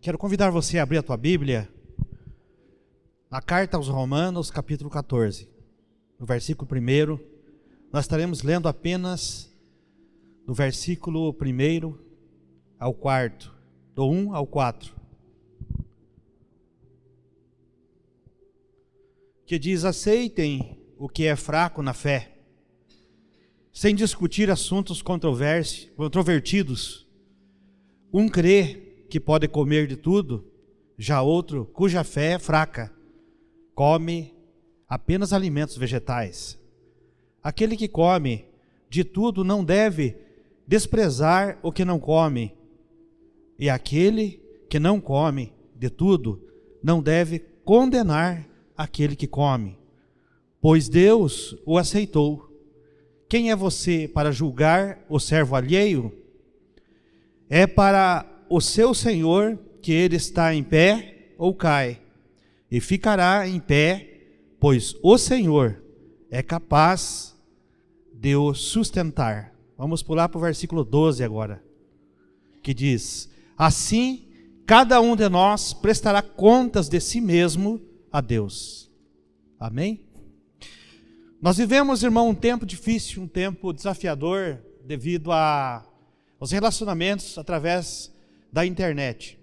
Quero convidar você a abrir a tua Bíblia, a carta aos Romanos, capítulo 14. No versículo 1, nós estaremos lendo apenas do versículo 1 ao 4, do 1 ao 4. Que diz: aceitem o que é fraco na fé, sem discutir assuntos controvertidos. Um crê que pode comer de tudo, já outro, cuja fé é fraca, come apenas alimentos vegetais. Aquele que come de tudo não deve desprezar o que não come, e aquele que não come de tudo não deve condenar aquele que come, pois Deus o aceitou. Quem é você para julgar o servo alheio? É para o seu Senhor que ele está em pé ou cai, e ficará em pé, pois o Senhor é capaz de o sustentar. Vamos pular para o versículo 12 agora, que diz: assim, cada um de nós prestará contas de si mesmo a Deus. Amém? Nós vivemos, irmão, um tempo difícil, um tempo desafiador, devido aos relacionamentos através da internet,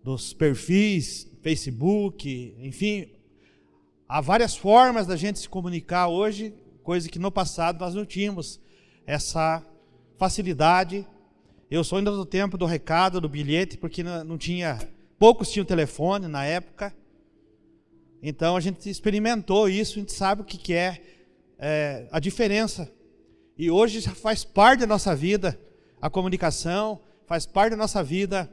dos perfis, Facebook, enfim, há várias formas da gente se comunicar hoje, coisa que no passado nós não tínhamos essa facilidade. Eu sou ainda do tempo do recado, do bilhete, porque não tinha, poucos tinham telefone na época. Então a gente experimentou isso, a gente sabe o que é a diferença. E hoje já faz parte da nossa vida a comunicação, faz parte da nossa vida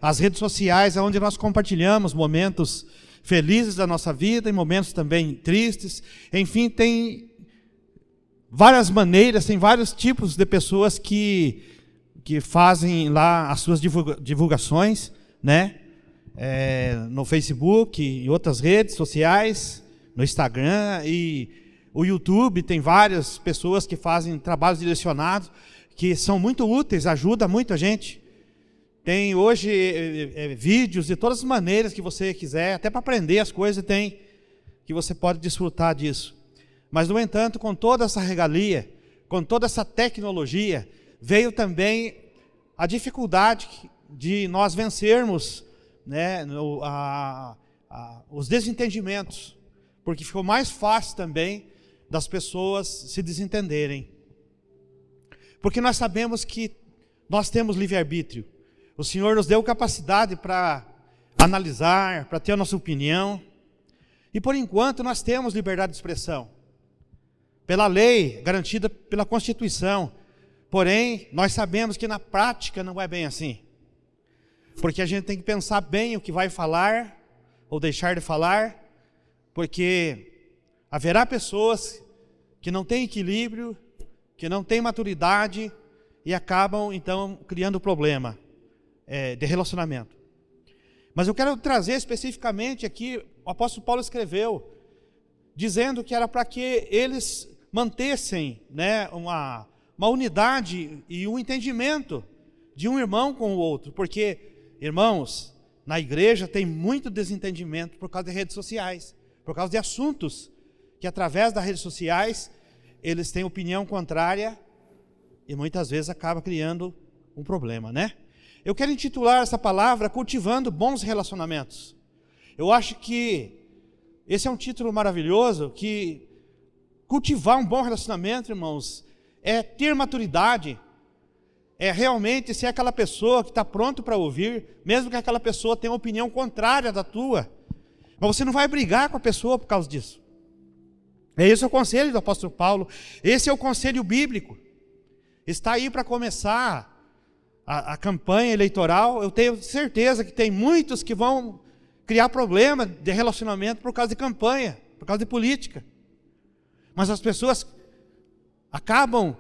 as redes sociais, onde nós compartilhamos momentos felizes da nossa vida e momentos também tristes. Enfim, tem várias maneiras, tem vários tipos de pessoas que fazem lá as suas divulgações, né? No Facebook e outras redes sociais, no Instagram e o YouTube. Tem várias pessoas que fazem trabalhos direcionados, que são muito úteis, ajuda muito a gente. Tem hoje vídeos de todas as maneiras que você quiser, até para aprender as coisas tem, que você pode desfrutar disso. Mas, no entanto, com toda essa regalia, com toda essa tecnologia, veio também a dificuldade de nós vencermos, né, os desentendimentos, porque ficou mais fácil também das pessoas se desentenderem. Porque nós sabemos que nós temos livre-arbítrio. O Senhor nos deu capacidade para analisar, para ter a nossa opinião. E por enquanto nós temos liberdade de expressão, pela lei, garantida pela Constituição. Porém, nós sabemos que na prática não é bem assim. Porque a gente tem que pensar bem o que vai falar ou deixar de falar, porque haverá pessoas que não têm equilíbrio, que não têm maturidade e acabam então criando problema de relacionamento. Mas eu quero trazer especificamente aqui, o apóstolo Paulo escreveu, dizendo que era para que eles mantessem, né, uma unidade e um entendimento de um irmão com o outro, porque, irmãos, na igreja tem muito desentendimento por causa de redes sociais, por causa de assuntos que através das redes sociais eles têm opinião contrária e muitas vezes acaba criando um problema, né? Eu quero intitular essa palavra cultivando bons relacionamentos. Eu acho que esse é um título maravilhoso, que cultivar um bom relacionamento, irmãos, é ter maturidade, é realmente ser aquela pessoa que está pronto para ouvir, mesmo que aquela pessoa tenha uma opinião contrária da tua, mas você não vai brigar com a pessoa por causa disso. Esse é o conselho do apóstolo Paulo, esse é o conselho bíblico. Está aí para começar a campanha eleitoral. Eu tenho certeza que tem muitos que vão criar problema de relacionamento por causa de campanha, por causa de política. Mas as pessoas acabam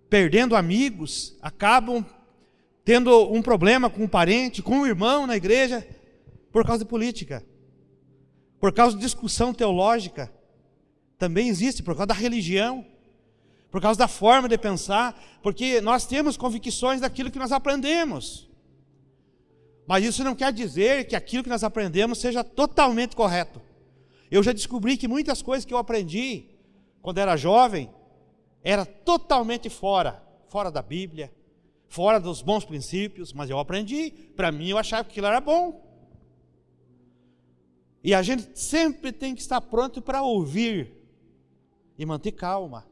perdendo amigos, acabam tendo um problema com um parente, com um irmão na igreja, por causa de política, por causa de discussão teológica. Também existe, por causa da religião, por causa da forma de pensar, porque nós temos convicções daquilo que nós aprendemos. Mas isso não quer dizer que aquilo que nós aprendemos seja totalmente correto. Eu já descobri que muitas coisas que eu aprendi quando era jovem era totalmente fora da Bíblia, fora dos bons princípios, mas eu aprendi. Para mim, eu achava que aquilo era bom. E a gente sempre tem que estar pronto para ouvir e manter calma.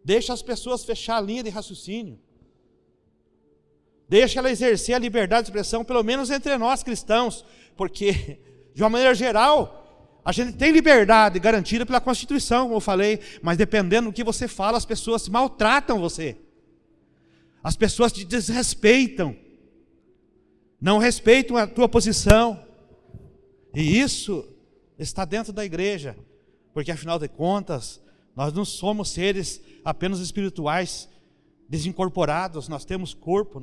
Deixa as pessoas fechar a linha de raciocínio. Deixa ela exercer a liberdade de expressão, pelo menos entre nós cristãos, porque, de uma maneira geral, a gente tem liberdade garantida pela Constituição, como eu falei, mas dependendo do que você fala, as pessoas maltratam você. As pessoas te desrespeitam, não respeitam a tua posição. E isso está dentro da igreja, porque afinal de contas, nós não somos seres apenas espirituais desincorporados, nós temos corpo,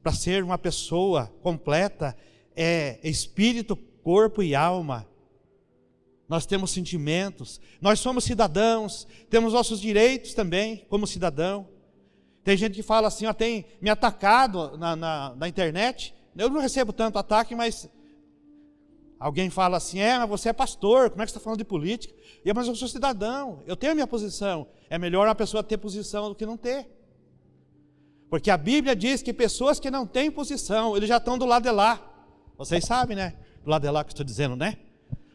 para ser uma pessoa completa, é espírito, corpo e alma. Nós temos sentimentos, nós somos cidadãos, temos nossos direitos também como cidadão. Tem gente que fala assim, tem me atacado na internet. Eu não recebo tanto ataque, mas alguém fala assim, mas você é pastor, como é que você está falando de política? Mas eu sou cidadão, eu tenho a minha posição. É melhor uma pessoa ter posição do que não ter. Porque a Bíblia diz que pessoas que não têm posição, eles já estão do lado de lá. Vocês sabem, né? Do lado de lá que eu estou dizendo, né?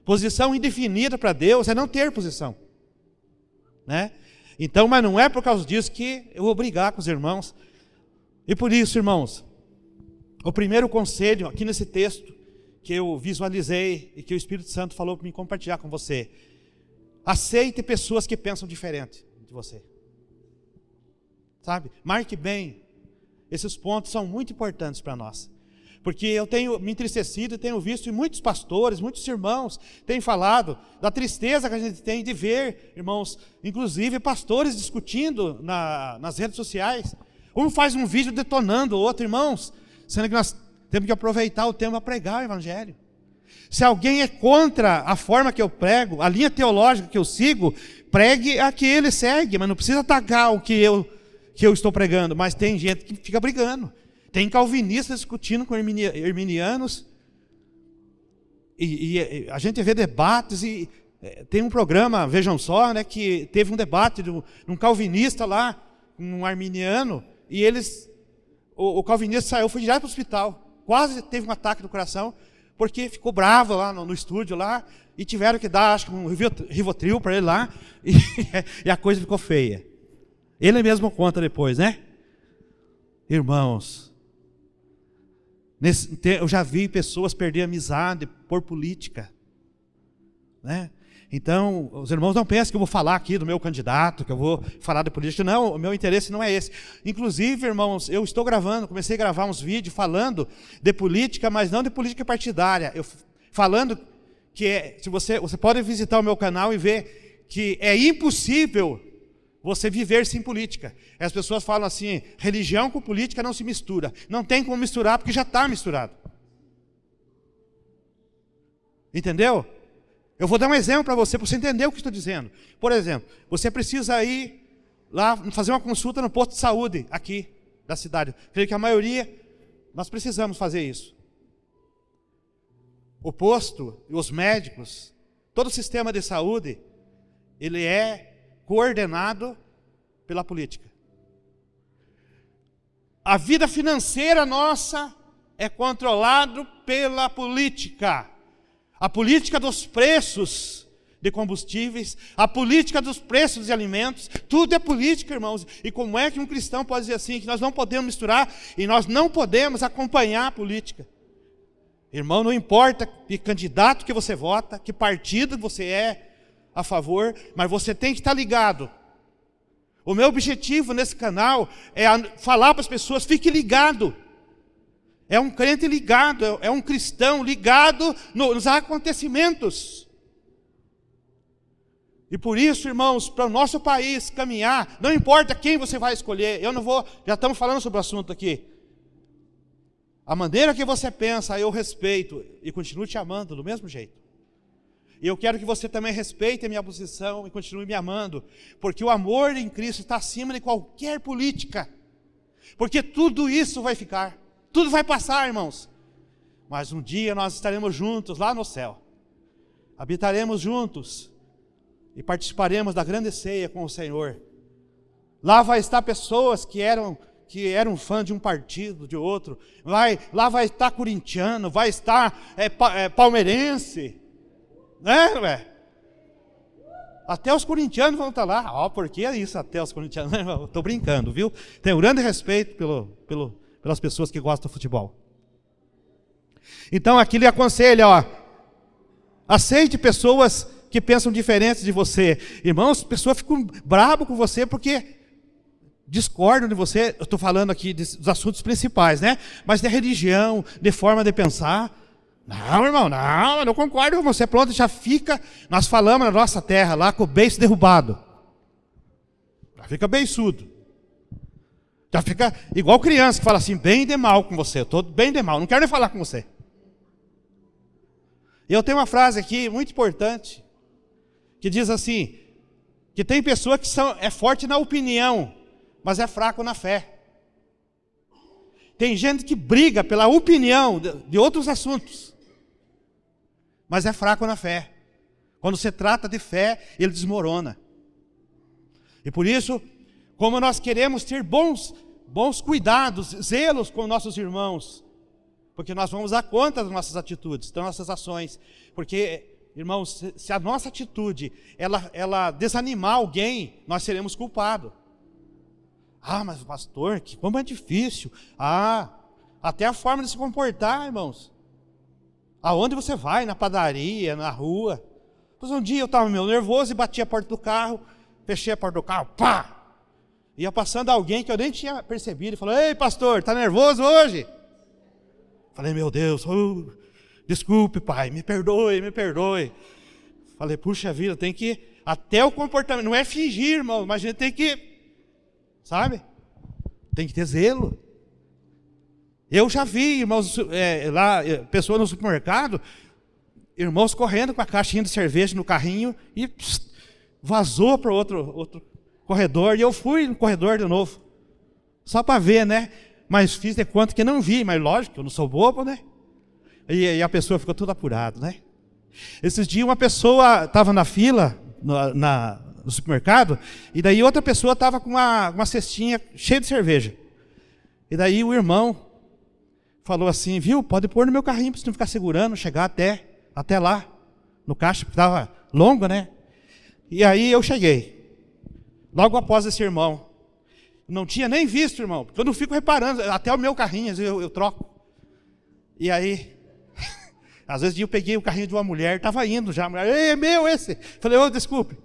Posição indefinida para Deus é não ter posição, né? Então, mas não é por causa disso que eu vou brigar com os irmãos. E por isso, irmãos, o primeiro conselho aqui nesse texto que eu visualizei e que o Espírito Santo falou para me compartilhar com você: aceite pessoas que pensam diferente de você. Sabe? Marque bem. Esses pontos são muito importantes para nós. Porque eu tenho me entristecido e tenho visto, e muitos pastores, muitos irmãos têm falado da tristeza que a gente tem de ver, irmãos, inclusive pastores discutindo nas redes sociais. Um faz um vídeo detonando o outro, irmãos, sendo que nós temos que aproveitar o tempo para pregar o Evangelho. Se alguém é contra a forma que eu prego, a linha teológica que eu sigo, pregue a que ele segue, mas não precisa atacar o que eu estou pregando. Mas tem gente que fica brigando. Tem calvinistas discutindo com arminianos, e a gente vê debates, e tem um programa, vejam só, né, que teve um debate de um calvinista lá, um arminiano, e o calvinista saiu, foi direto para o hospital, quase teve um ataque do coração, porque ficou bravo lá no estúdio lá, e tiveram que dar, acho que um Rivotril para ele lá, e a coisa ficou feia. Ele mesmo conta depois, né? Irmãos, eu já vi pessoas perder amizade por política, né? Então, os irmãos não pensem que eu vou falar aqui do meu candidato, que eu vou falar de política. Não, o meu interesse não é esse. Inclusive, irmãos, eu estou comecei a gravar uns vídeos falando de política, mas não de política partidária. Falando que se você pode visitar o meu canal e ver que é impossível você viver sem política. As pessoas falam assim, religião com política não se mistura. Não tem como misturar, porque já está misturado. Entendeu? Eu vou dar um exemplo para você entender o que estou dizendo. Por exemplo, você precisa ir lá fazer uma consulta no posto de saúde aqui da cidade. Creio que a maioria, nós precisamos fazer isso. O posto e os médicos, todo o sistema de saúde, ele é coordenado pela política. A vida financeira nossa é controlada pela política. A política dos preços de combustíveis, a política dos preços de alimentos, tudo é política, irmãos. E como é que um cristão pode dizer assim, que nós não podemos misturar e nós não podemos acompanhar a política? Irmão, não importa que candidato que você vota, que partido você é a favor, mas você tem que estar ligado. O meu objetivo nesse canal é falar para as pessoas, fique ligado. É um crente ligado, é um cristão ligado nos acontecimentos. E por isso, irmãos, para o nosso país caminhar, não importa quem você vai escolher, já estamos falando sobre o assunto aqui. A maneira que você pensa, eu respeito e continuo te amando do mesmo jeito. E eu quero que você também respeite a minha posição e continue me amando, porque o amor em Cristo está acima de qualquer política. Porque tudo isso vai ficar. Tudo vai passar, irmãos. Mas um dia nós estaremos juntos lá no céu. Habitaremos juntos e participaremos da grande ceia com o Senhor. Lá vai estar pessoas que eram fã de um partido, de outro. Lá vai estar corintiano, vai estar palmeirense. Né? Até os corintianos vão estar lá. Por que isso até os corintianos? Estou brincando, viu? Tenho grande respeito pelas pessoas que gostam do futebol. Então aqui lhe aconselha, aceite pessoas que pensam diferentes de você. Irmãos, pessoas ficam bravas com você porque discordam de você. Eu estou falando aqui dos assuntos principais, né? Mas de religião, de forma de pensar. Não, irmão, não, eu não concordo com você. Pronto, já fica. Nós falamos na nossa terra lá com o beiço derrubado. Já fica beiçudo. Já fica igual criança que fala assim, bem de mal com você. Eu estou bem de mal, não quero nem falar com você. E eu tenho uma frase aqui muito importante, que diz assim, que tem pessoa que é forte na opinião, mas é fraco na fé. Tem gente que briga pela opinião de outros assuntos, mas é fraco na fé. Quando se trata de fé, ele desmorona. E por isso, como nós queremos ter bons cuidados, zelos com nossos irmãos, porque nós vamos dar conta das nossas atitudes, das nossas ações. Porque, irmãos, se a nossa atitude, ela desanimar alguém, nós seremos culpados. Mas pastor, como é difícil. Até a forma de se comportar, irmãos. Aonde você vai, na padaria, na rua. Pois um dia eu estava meio nervoso e bati a porta do carro, fechei a porta do carro, pá! Ia passando alguém que eu nem tinha percebido e falou, ei pastor, está nervoso hoje? Falei, meu Deus, desculpe pai, me perdoe. Falei, puxa vida, tem que, até o comportamento, não é fingir, irmão, mas a gente tem que, sabe? Tem que ter zelo. Eu já vi, irmãos, pessoas no supermercado, irmãos correndo com a caixinha de cerveja no carrinho e vazou para outro corredor, e eu fui no corredor de novo, só para ver, né? Mas fiz de conta que não vi, mas lógico, eu não sou bobo, né? E a pessoa ficou toda apurada, né? Esses dias uma pessoa estava na fila, no supermercado, e daí outra pessoa estava com uma cestinha cheia de cerveja. E daí o irmão falou assim, viu, pode pôr no meu carrinho para você não ficar segurando, chegar até lá, no caixa, porque estava longo, né? E aí eu cheguei, logo após esse irmão. Não tinha nem visto, irmão, porque eu não fico reparando, até o meu carrinho, às vezes eu troco. E aí, às vezes eu peguei o carrinho de uma mulher, estava indo já, a mulher, é meu esse. Falei, desculpe.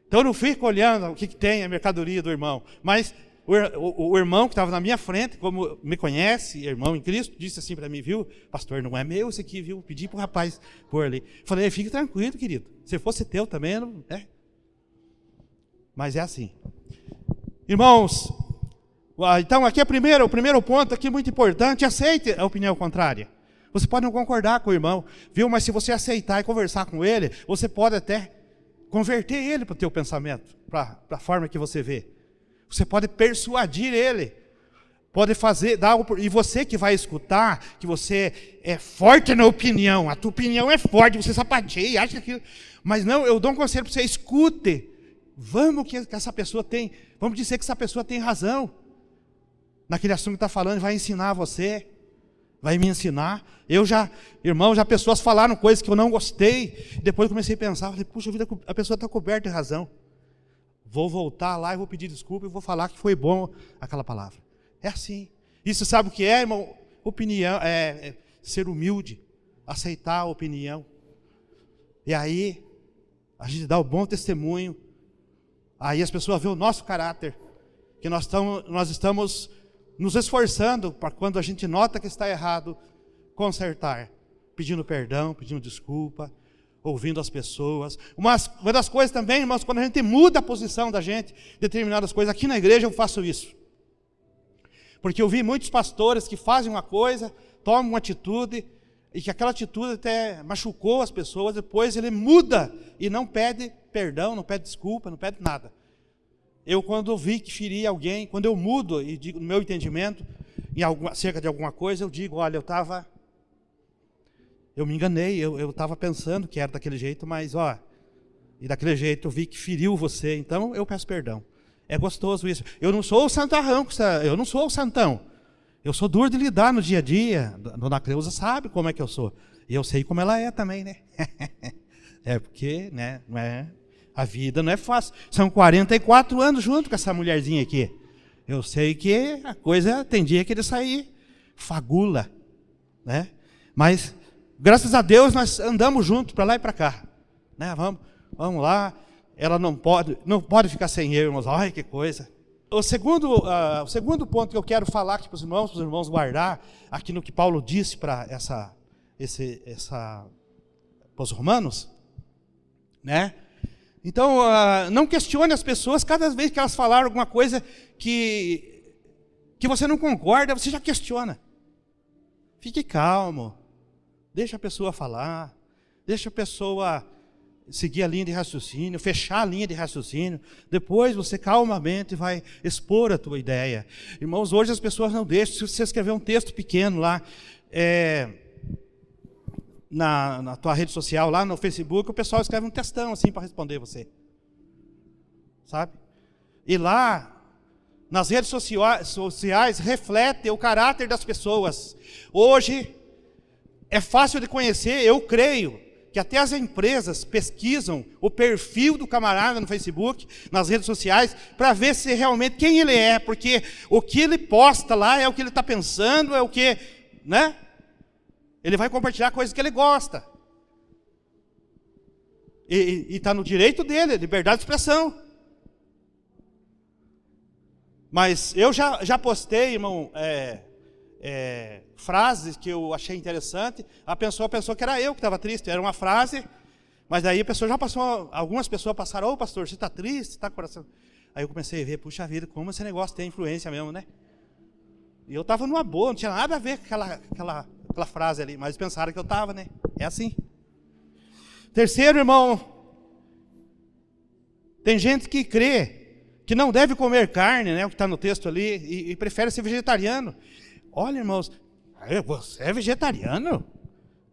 Então eu não fico olhando o que tem a mercadoria do irmão. Mas o irmão que estava na minha frente, como me conhece, irmão em Cristo, disse assim para mim, viu, pastor, não é meu esse aqui, viu? Pedi para o rapaz pôr ali. Falei, fique tranquilo, querido. Se fosse teu também, não é? Mas é assim. Irmãos, então aqui o primeiro ponto aqui muito importante, aceite a opinião contrária. Você pode não concordar com o irmão, viu? Mas se você aceitar e conversar com ele, você pode até converter ele para o teu pensamento, para a forma que você vê. Você pode persuadir ele, pode fazer, e você que vai escutar, que você é forte na opinião, a tua opinião é forte, você sapateia, acha que... Mas não, eu dou um conselho para você, escute. Vamos que essa pessoa tem, vamos dizer que essa pessoa tem razão naquele assunto que está falando, vai ensinar você, vai me ensinar. Irmão, já pessoas falaram coisas que eu não gostei, depois eu comecei a pensar, falei, puxa vida, a pessoa está coberta de razão. Vou voltar lá e vou pedir desculpa e vou falar que foi bom aquela palavra. É assim. Isso sabe o que é, irmão? Opinião, ser humilde, aceitar a opinião. E aí, a gente dá o bom testemunho. Aí as pessoas veem o nosso caráter, que nós estamos nos esforçando para quando a gente nota que está errado, consertar, pedindo perdão, pedindo desculpa, ouvindo as pessoas. Uma das coisas também, irmãos, quando a gente muda a posição da gente, determinadas coisas, aqui na igreja eu faço isso. Porque eu vi muitos pastores que fazem uma coisa, tomam uma atitude, e que aquela atitude até machucou as pessoas, depois ele muda e não pede perdão, não pede desculpa, não pede nada. Eu, quando vi que feria alguém, quando eu mudo e digo no meu entendimento, acerca de alguma coisa, eu digo, olha, eu me enganei, eu estava pensando que era daquele jeito, mas e daquele jeito eu vi que feriu você, então eu peço perdão. É gostoso isso. Eu não sou o santarrão, eu não sou o santão. Eu sou duro de lidar no dia a dia. A dona Cleusa sabe como é que eu sou. E eu sei como ela é também, né? É porque, né, a vida não é fácil. São 44 anos junto com essa mulherzinha aqui. Eu sei que a coisa tem dia que ele sair fagula, né? Mas, graças a Deus, nós andamos juntos para lá e para cá. Né? Vamos lá. Ela não pode ficar sem eu, irmãos. Ai, que coisa. O segundo ponto que eu quero falar aqui para os irmãos guardar, aqui no que Paulo disse para os romanos, né? Então, não questione as pessoas cada vez que elas falaram alguma coisa que você não concorda, você já questiona. Fique calmo, deixa a pessoa falar, deixa a pessoa seguir a linha de raciocínio, fechar a linha de raciocínio, depois você calmamente vai expor a tua ideia. Irmãos, hoje as pessoas não deixam, se você escrever um texto pequeno lá, na tua rede social, lá no Facebook, o pessoal escreve um textão assim para responder você. Sabe? E lá, nas redes sociais, reflete o caráter das pessoas. Hoje, é fácil de conhecer, eu creio, que até as empresas pesquisam o perfil do camarada no Facebook, nas redes sociais, para ver se realmente quem ele é, porque o que ele posta lá é o que ele está pensando, é o que, né? Ele vai compartilhar coisas que ele gosta. E está no direito dele, liberdade de expressão. Mas eu já postei, irmão, frases que eu achei interessante. A pessoa pensou que era eu que estava triste, era uma frase, mas daí a pessoa já passou, algumas pessoas passaram, ô pastor, você está triste, está com o coração. Aí eu comecei a ver, puxa vida, como esse negócio tem influência mesmo, né? E eu estava numa boa, não tinha nada a ver com aquela frase ali, mas pensaram que eu estava, né? É assim. Terceiro, irmão, tem gente que crê que não deve comer carne, né? O que está no texto ali, e prefere ser vegetariano. Olha, irmãos, você é vegetariano?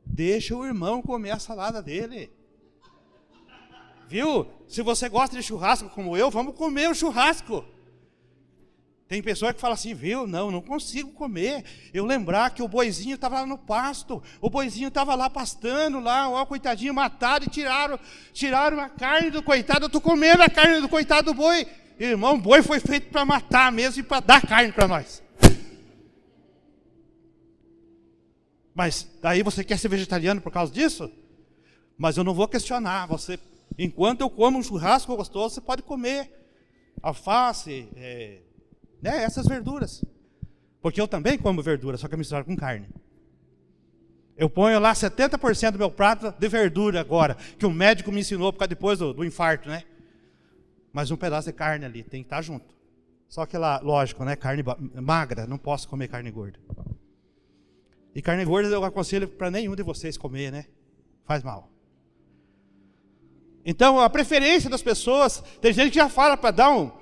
Deixa o irmão comer a salada dele. Viu? Se você gosta de churrasco como eu, vamos comer o churrasco. Tem pessoa que fala assim, viu? Não consigo comer. Eu lembrar que o boizinho estava lá no pasto, o boizinho estava lá pastando, lá, ó, coitadinho, mataram e tiraram a carne do coitado. Eu estou comendo a carne do coitado do boi. Irmão, o boi foi feito para matar mesmo e para dar carne para nós. Mas daí você quer ser vegetariano por causa disso? Mas eu não vou questionar. Você, enquanto eu como um churrasco gostoso, você pode comer alface, essas verduras. Porque eu também como verdura, só que eu misturo com carne. Eu ponho lá 70% do meu prato de verdura agora, que o médico me ensinou depois do infarto, né? Mas um pedaço de carne ali, tem que estar junto. Só que lá, lógico, né? Carne magra, não posso comer carne gorda. E carne gorda eu aconselho para nenhum de vocês comer, né? Faz mal. Então, a preferência das pessoas, tem gente que já fala para dar um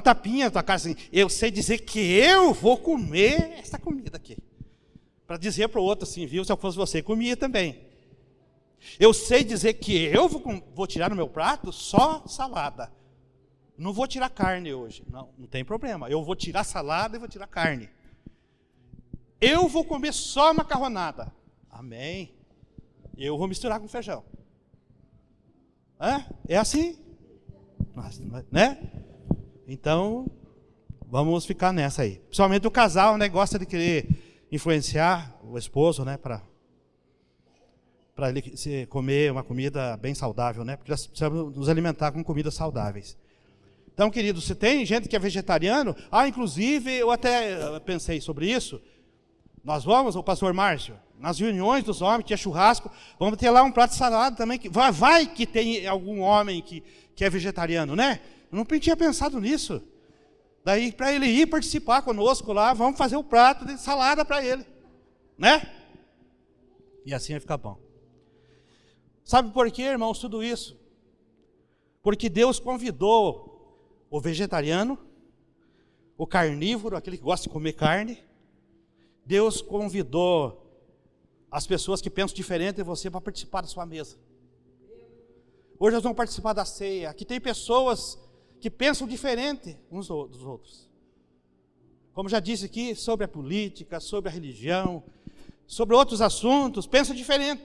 tapinha na tua cara assim, eu sei dizer que eu vou comer essa comida aqui. Para dizer para o outro assim, viu, se eu fosse você, comia também. Eu sei dizer que eu vou tirar no meu prato só salada. Não vou tirar carne hoje. Não tem problema. Eu vou tirar salada e vou tirar carne. Eu vou comer só macarronada. Amém. Eu vou misturar com feijão. É assim? Né? Então, vamos ficar nessa aí. Principalmente o casal, né, gosta de querer influenciar o esposo, né, para ele comer uma comida bem saudável, né? Porque nós precisamos nos alimentar com comidas saudáveis. Então, querido, se tem gente que é vegetariano, inclusive, eu até pensei sobre isso. Nós vamos, o pastor Márcio, nas reuniões dos homens, que é churrasco, vamos ter lá um prato de salada também. Vai que tem algum homem que é vegetariano, né? Eu não tinha pensado nisso. Daí, para ele ir participar conosco lá, vamos fazer o prato de salada para ele, né? E assim vai ficar bom. Sabe por quê, irmãos, tudo isso? Porque Deus convidou o vegetariano, o carnívoro, aquele que gosta de comer carne. Deus convidou as pessoas que pensam diferente de você para participar da sua mesa. Hoje nós vamos participar da ceia. Aqui tem pessoas que pensam diferente uns dos outros. Como já disse aqui, sobre a política, sobre a religião, sobre outros assuntos, pensam diferente.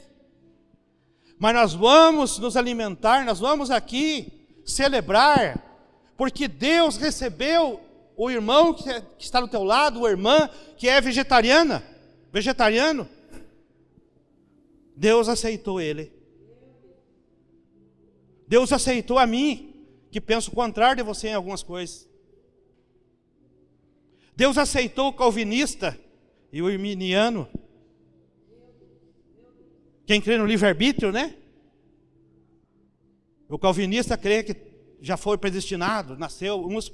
Mas nós vamos nos alimentar, nós vamos aqui celebrar, porque Deus recebeu o irmão que está do teu lado, ou a irmã que é vegetariano. Deus aceitou ele. Deus aceitou a mim, que penso o contrário de você em algumas coisas. Deus aceitou o calvinista e o arminiano. Quem crê no livre-arbítrio, né? O calvinista crê que já foi predestinado, nasceu, uns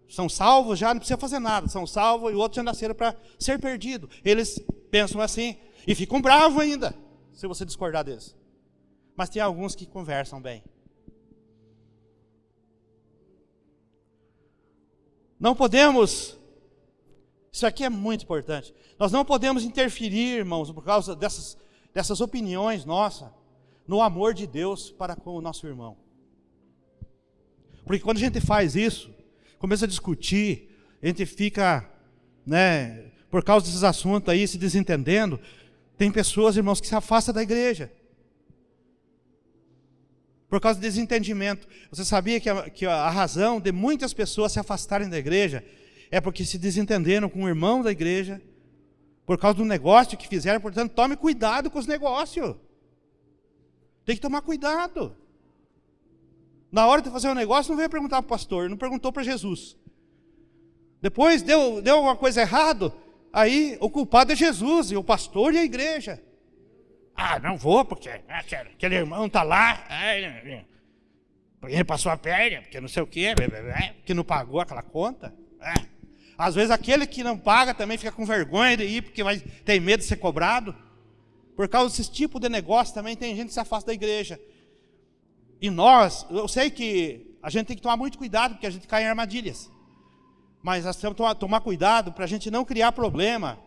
são salvos, já não precisa fazer nada, são salvos, e outros já nasceram para ser perdidos. Eles pensam assim, e ficam bravos ainda, se você discordar deles. Mas tem alguns que conversam bem. Não podemos, isso aqui é muito importante, nós não podemos interferir, irmãos, por causa dessas opiniões nossas, no amor de Deus para com o nosso irmão. Porque quando a gente faz isso, começa a discutir, a gente fica, por causa desses assuntos aí, se desentendendo, tem pessoas, irmãos, que se afastam da igreja. Por causa do desentendimento. Você sabia que a razão de muitas pessoas se afastarem da igreja é porque se desentenderam com o irmão da igreja, por causa do negócio que fizeram. Portanto, tome cuidado com os negócios. Tem que tomar cuidado. Na hora de fazer um negócio, não veio perguntar para o pastor, não perguntou para Jesus. Depois deu alguma coisa errada, aí o culpado é Jesus, e o pastor e a igreja. Ah, não vou, porque aquele irmão está lá, porque ele passou a perna, porque não sei o quê, porque não pagou aquela conta. Às vezes aquele que não paga também fica com vergonha de ir, porque tem medo de ser cobrado. Por causa desse tipo de negócio também tem gente que se afasta da igreja. E nós, eu sei que a gente tem que tomar muito cuidado, porque a gente cai em armadilhas. Mas nós temos que tomar cuidado para a gente não criar problema,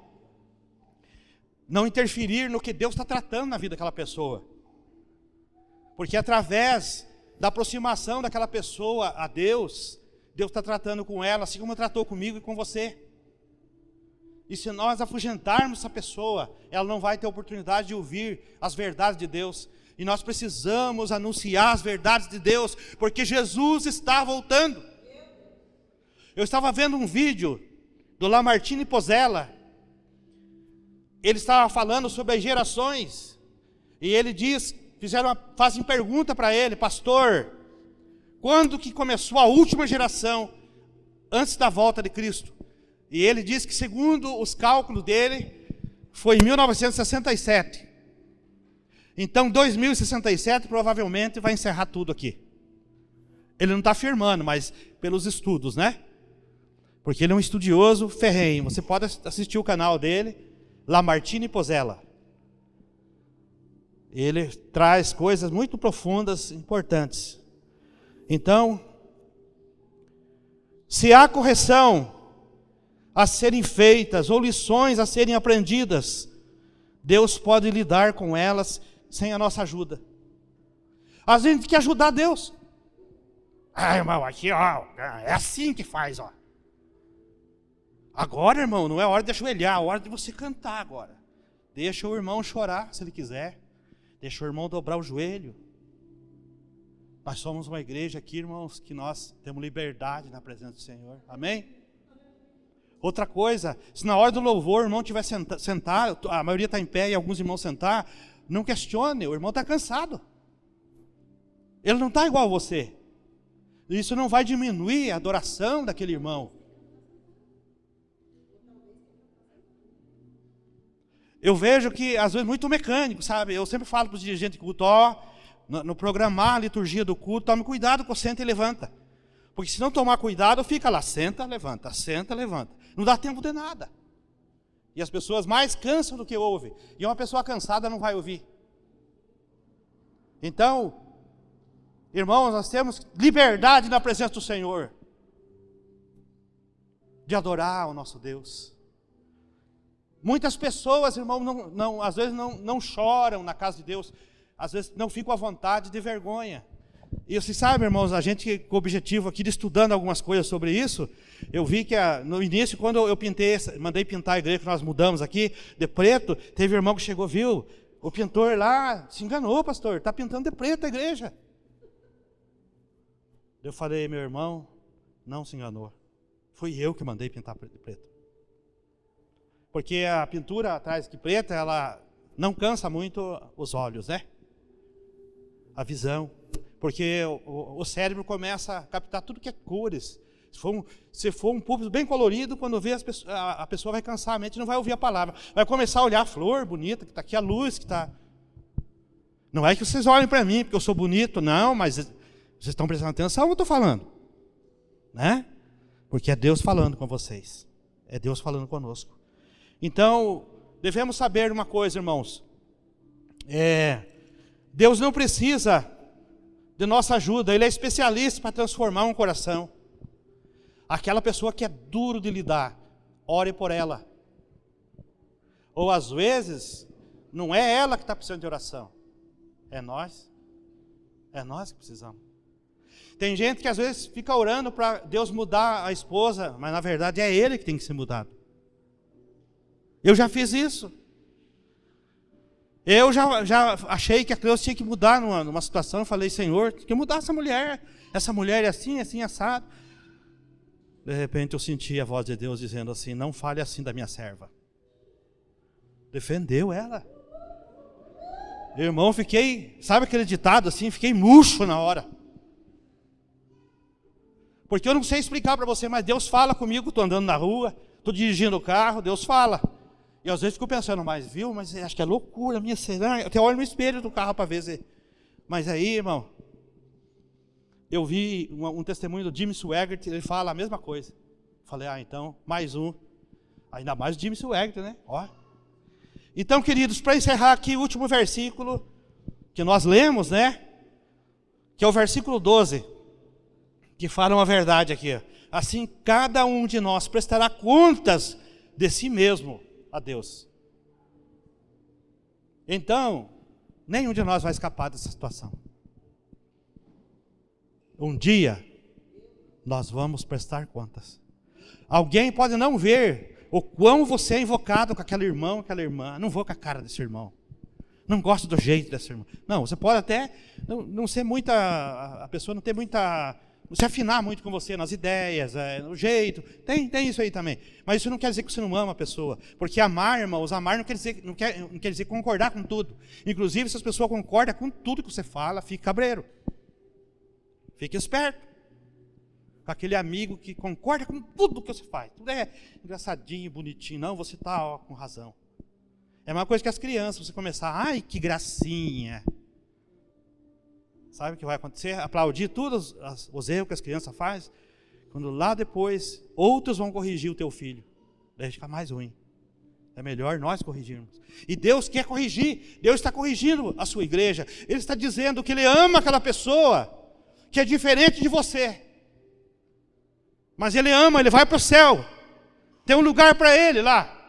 não interferir no que Deus está tratando na vida daquela pessoa. Porque através da aproximação daquela pessoa a Deus, Deus está tratando com ela, assim como tratou comigo e com você. E se nós afugentarmos essa pessoa, ela não vai ter oportunidade de ouvir as verdades de Deus. E nós precisamos anunciar as verdades de Deus, porque Jesus está voltando. Eu estava vendo um vídeo do Lamartine Pozzella. Ele estava falando sobre as gerações. E ele diz, fazem pergunta para ele, pastor, quando que começou a última geração antes da volta de Cristo? E ele diz que, segundo os cálculos dele, foi em 1967. Então, 2067 provavelmente vai encerrar tudo aqui. Ele não está afirmando, mas pelos estudos, né? Porque ele é um estudioso ferrenho. Você pode assistir o canal dele, Lamartine Pozzella. Ele traz coisas muito profundas, importantes. Então, se há correção a serem feitas ou lições a serem aprendidas, Deus pode lidar com elas sem a nossa ajuda. Às vezes a gente tem que ajudar Deus. Irmão, aqui ó, é assim que faz, ó. Agora, irmão, não é hora de ajoelhar, é hora de você cantar agora. Deixa o irmão chorar, se ele quiser. Deixa o irmão dobrar o joelho. Nós somos uma igreja aqui, irmãos, que nós temos liberdade na presença do Senhor. Amém? Outra coisa, se na hora do louvor o irmão tiver sentar, a maioria está em pé e alguns irmãos sentar, não questione, o irmão está cansado. Ele não está igual a você. Isso não vai diminuir a adoração daquele irmão. Eu vejo que, às vezes, muito mecânico, sabe? Eu sempre falo para os dirigentes de culto, no programar a liturgia do culto, tome cuidado com o senta e levanta. Porque se não tomar cuidado, fica lá, senta, levanta, senta, levanta. Não dá tempo de nada. E as pessoas mais cansam do que ouvem. E uma pessoa cansada não vai ouvir. Então, irmãos, nós temos liberdade na presença do Senhor. de adorar o nosso Deus. Muitas pessoas, irmão, às vezes não choram na casa de Deus, às vezes não ficam à vontade de vergonha. E você sabe, irmãos, a gente com o objetivo aqui de estudando algumas coisas sobre isso, eu vi que no início, quando eu mandei pintar a igreja que nós mudamos aqui, de preto, teve irmão que chegou, viu, o pintor lá se enganou, pastor, está pintando de preto a igreja. Eu falei, meu irmão, não se enganou, fui eu que mandei pintar de preto. Porque a pintura atrás de preta, ela não cansa muito os olhos, né? A visão. Porque o cérebro começa a captar tudo que é cores. Se for um púlpito bem colorido, quando vê a pessoa vai cansar a mente e não vai ouvir a palavra. Vai começar a olhar a flor bonita, que está aqui, a luz que está... Não é que vocês olhem para mim, porque eu sou bonito, não, mas vocês estão prestando atenção no que eu estou falando. Né? Porque é Deus falando com vocês. É Deus falando conosco. Então, devemos saber uma coisa, irmãos. Deus não precisa de nossa ajuda. Ele é especialista para transformar um coração. Aquela pessoa que é duro de lidar, ore por ela. Ou às vezes, não é ela que está precisando de oração. É nós. É nós que precisamos. Tem gente que às vezes fica orando para Deus mudar a esposa, mas na verdade é ele que tem que ser mudado. Eu já fiz isso. Eu já achei que a Deus tinha que mudar numa situação. Eu falei, Senhor, tem que mudar essa mulher. Essa mulher é assim, assado. De repente eu senti a voz de Deus dizendo assim, não fale assim da minha serva. Defendeu ela. Irmão, fiquei, sabe aquele ditado assim, fiquei murcho na hora. Porque eu não sei explicar para você, mas Deus fala comigo, estou andando na rua, estou dirigindo o carro, Deus fala. E às vezes fico pensando, mas acho que é loucura minha, será? Eu até olho no espelho do carro para ver se... Mas aí, irmão, eu vi um testemunho do Jimmy Swaggart, ele fala a mesma coisa. Falei, então, mais um. Ainda mais o Jimmy Swaggart, né? Ó. Então, queridos, para encerrar aqui o último versículo que nós lemos, né? Que é o versículo 12, que fala uma verdade aqui. Assim, cada um de nós prestará contas de si mesmo a Deus. Então, nenhum de nós vai escapar dessa situação. Um dia, nós vamos prestar contas. Alguém pode não ver o quão você é invocado com aquele irmão, aquela irmã. Não vou com a cara desse irmão. Não gosto do jeito desse irmão. Não, você pode até não ser muita... A pessoa não ter muita... Não se afinar muito com você nas ideias, no jeito. Tem isso aí também. Mas isso não quer dizer que você não ama a pessoa. Porque amar, irmãos, amar não quer dizer concordar com tudo. Inclusive, se as pessoas concordam com tudo que você fala, fica cabreiro. Fique esperto. Com aquele amigo que concorda com tudo que você faz. Tudo é engraçadinho, bonitinho. Não, você está com razão. É a mesma coisa que as crianças. Você começar, ai, que gracinha. Sabe o que vai acontecer? Aplaudir todos os erros que as crianças fazem. Quando lá depois, outros vão corrigir o teu filho. Daí fica mais ruim. É melhor nós corrigirmos. E Deus quer corrigir. Deus está corrigindo a sua igreja. Ele está dizendo que Ele ama aquela pessoa que é diferente de você. Mas Ele ama, Ele vai para o céu. Tem um lugar para Ele lá.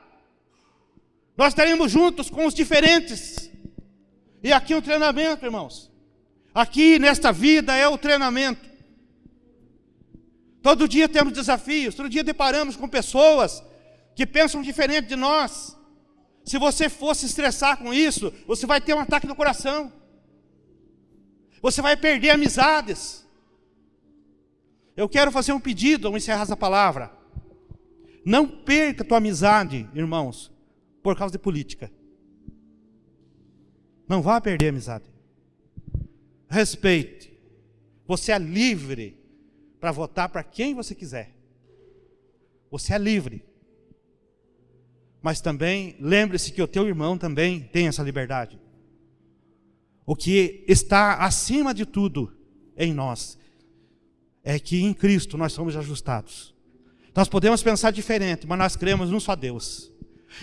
Nós estaremos juntos com os diferentes. E aqui é um treinamento, irmãos. Aqui nesta vida é o treinamento. Todo dia temos desafios. Todo dia deparamos com pessoas que pensam diferente de nós. Se você for se estressar com isso, você vai ter um ataque no coração. Você vai perder amizades. Eu quero fazer um pedido ao encerrar essa palavra. Não perca a tua amizade, irmãos, por causa de política. Não vá perder a amizade. Respeite. Você é livre para votar para quem você quiser. Você é livre. Mas também, lembre-se que o teu irmão também tem essa liberdade. O que está acima de tudo em nós é que em Cristo nós somos ajustados. Nós podemos pensar diferente, mas nós cremos num só Deus.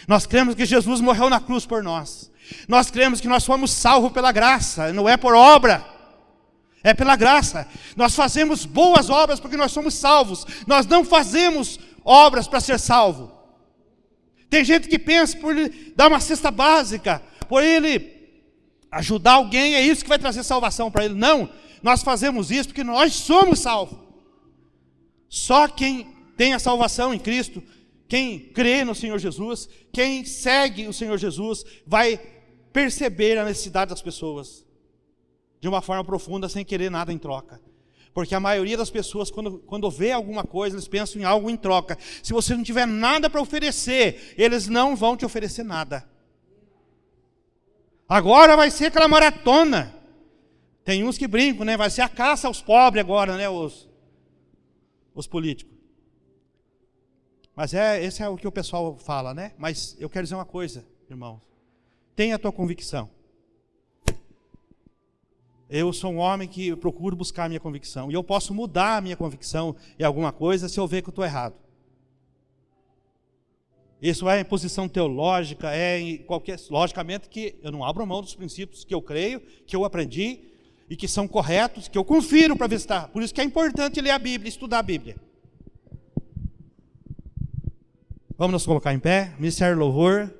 Nós cremos que Jesus morreu na cruz por nós. Nós cremos que nós fomos salvos pela graça, não é por obra. É pela graça. Nós fazemos boas obras porque nós somos salvos. Nós não fazemos obras para ser salvo. Tem gente que pensa por ele dar uma cesta básica, por ele ajudar alguém, é isso que vai trazer salvação para ele. Não, nós fazemos isso porque nós somos salvos. Só quem tem a salvação em Cristo, quem crê no Senhor Jesus, quem segue o Senhor Jesus, vai perceber a necessidade das pessoas de uma forma profunda, sem querer nada em troca. Porque a maioria das pessoas, quando vê alguma coisa, eles pensam em algo em troca. Se você não tiver nada para oferecer, eles não vão te oferecer nada. Agora vai ser aquela maratona. Tem uns que brincam, né? Vai ser a caça aos pobres agora, né? Os políticos. Mas esse é o que o pessoal fala, né? Mas eu quero dizer uma coisa, irmãos. Tenha a tua convicção. Eu sou um homem que procuro buscar a minha convicção. E eu posso mudar a minha convicção em alguma coisa se eu ver que eu estou errado. Isso é em posição teológica, logicamente que eu não abro mão dos princípios que eu creio, que eu aprendi e que são corretos, que eu confiro para ver se está. Por isso que é importante ler a Bíblia, estudar a Bíblia. Vamos nos colocar em pé, Ministério Louvor.